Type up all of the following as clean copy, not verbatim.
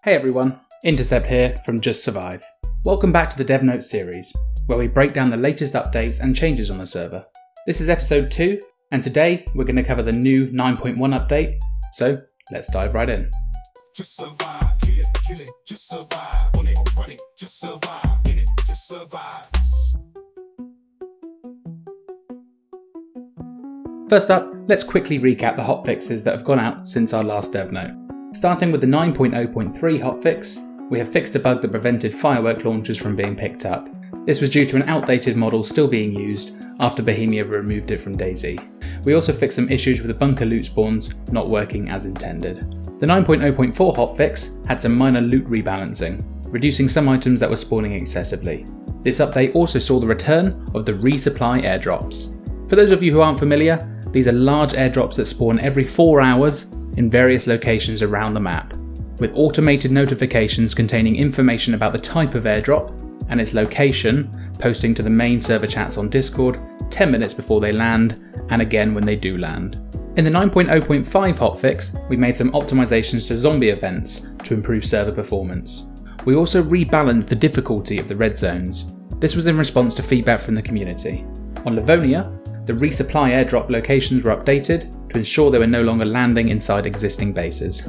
Hey everyone, Intercept here from Juzt Zurvive. Welcome back to the Dev Note series, where we break down the latest updates and changes on the server. This is episode 2, and today we're going to cover the new 9.1 update, so let's dive right in. Just survive, kill it, just survive, on it, run it, just survive, in it, just survive. First up, let's quickly recap the hotfixes that have gone out since our last Dev Note. Starting with the 9.0.3 hotfix, we have fixed a bug that prevented firework launchers from being picked up. This was due to an outdated model still being used after Bohemia removed it from DayZ. We also fixed some issues with the bunker loot spawns not working as intended. The 9.0.4 hotfix had some minor loot rebalancing, reducing some items that were spawning excessively. This update also saw the return of the Resupply Airdrops. For those of you who aren't familiar, these are large airdrops that spawn every 4 hours in various locations around the map, with automated notifications containing information about the type of airdrop and its location posting to the main server chats on Discord 10 minutes before they land and again when they do land. In the 9.0.5 hotfix, we made some optimizations to zombie events to improve server performance. We also rebalanced the difficulty of the red zones. This was in response to feedback from the community. On Livonia, the resupply airdrop locations were updated to ensure they were no longer landing inside existing bases.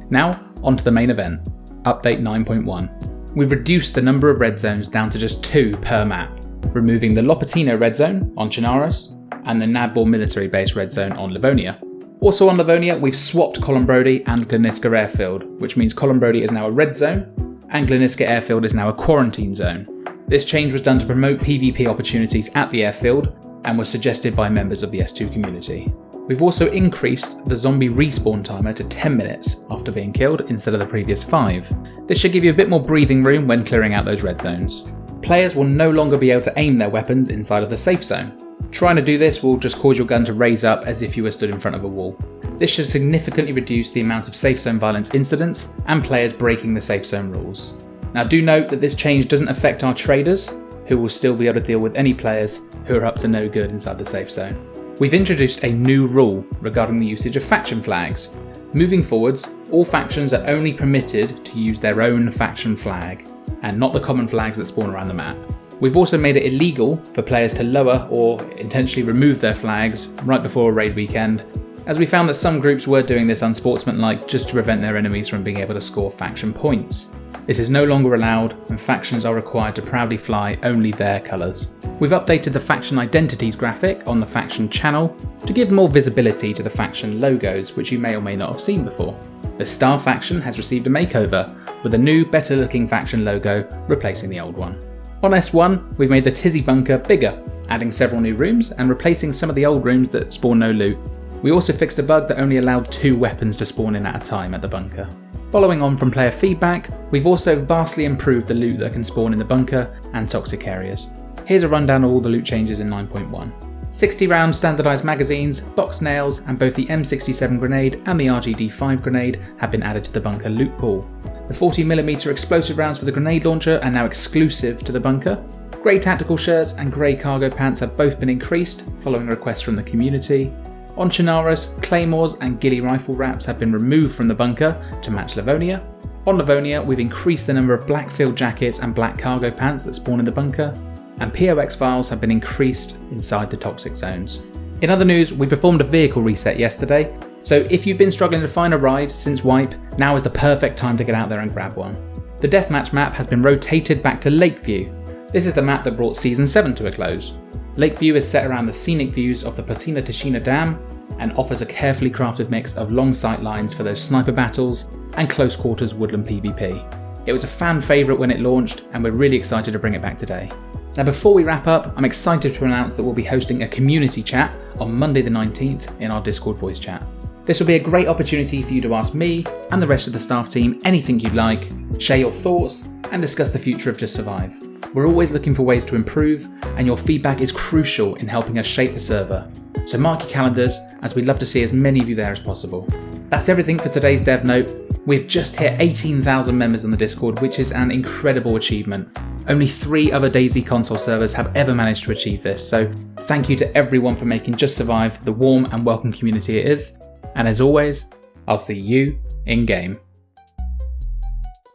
Now, onto the main event, Update 9.1. We've reduced the number of red zones down to just 2 per map, removing the Lopatino red zone on Chinaros and the Nadbor military base red zone on Livonia. Also on Livonia, we've swapped Columbrody and Gleniska Airfield, which means Columbrody is now a red zone and Gleniska Airfield is now a quarantine zone. This change was done to promote PvP opportunities at the airfield and was suggested by members of the S2 community. We've also increased the zombie respawn timer to 10 minutes after being killed instead of the previous 5. This should give you a bit more breathing room when clearing out those red zones. Players will no longer be able to aim their weapons inside of the safe zone. Trying to do this will just cause your gun to raise up as if you were stood in front of a wall. This should significantly reduce the amount of safe zone violence incidents and players breaking the safe zone rules. Now do note that this change doesn't affect our traders, who will still be able to deal with any players who are up to no good inside the safe zone. We've introduced a new rule regarding the usage of faction flags. Moving forwards, all factions are only permitted to use their own faction flag, and not the common flags that spawn around the map. We've also made it illegal for players to lower or intentionally remove their flags right before a raid weekend, as we found that some groups were doing this unsportsmanlike just to prevent their enemies from being able to score faction points. This is no longer allowed, and factions are required to proudly fly only their colours. We've updated the faction identities graphic on the faction channel to give more visibility to the faction logos, which you may or may not have seen before. The Star faction has received a makeover, with a new, better looking faction logo replacing the old one. On S1, we've made the Tisy Bunker bigger, adding several new rooms and replacing some of the old rooms that spawn no loot. We also fixed a bug that only allowed 2 weapons to spawn in at a time at the bunker. Following on from player feedback, we've also vastly improved the loot that can spawn in the bunker and toxic areas. Here's a rundown of all the loot changes in 9.1. 60 round standardised magazines, box nails, and both the M67 grenade and the RGD5 grenade have been added to the bunker loot pool. The 40mm explosive rounds for the grenade launcher are now exclusive to the bunker. Grey tactical shirts and grey cargo pants have both been increased following requests from the community. On Chinaros, claymores and ghillie rifle wraps have been removed from the bunker to match Livonia. On Livonia, we've increased the number of black field jackets and black cargo pants that spawn in the bunker, and POX files have been increased inside the toxic zones. In other news, we performed a vehicle reset yesterday, so if you've been struggling to find a ride since wipe, now is the perfect time to get out there and grab one. The Deathmatch map has been rotated back to Lakeview. This is the map that brought Season 7 to a close. Lakeview is set around the scenic views of the Platina Ticina Dam and offers a carefully crafted mix of long sight lines for those sniper battles and close quarters woodland PvP. It was a fan favourite when it launched, and we're really excited to bring it back today. Now before we wrap up, I'm excited to announce that we'll be hosting a community chat on Monday the 19th in our Discord voice chat. This will be a great opportunity for you to ask me and the rest of the staff team anything you'd like, share your thoughts, and discuss the future of Juzt Zurvive. We're always looking for ways to improve, and your feedback is crucial in helping us shape the server. So mark your calendars, as we'd love to see as many of you there as possible. That's everything for today's Dev Note. We've just hit 18,000 members on the Discord, which is an incredible achievement. Only 3 other DayZ console servers have ever managed to achieve this, so thank you to everyone for making Juzt Zurvive the warm and welcome community it is. And as always, I'll see you in game.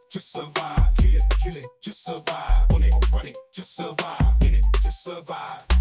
just survive. Kill it, just survive. On it, run it, just survive. In it, just survive.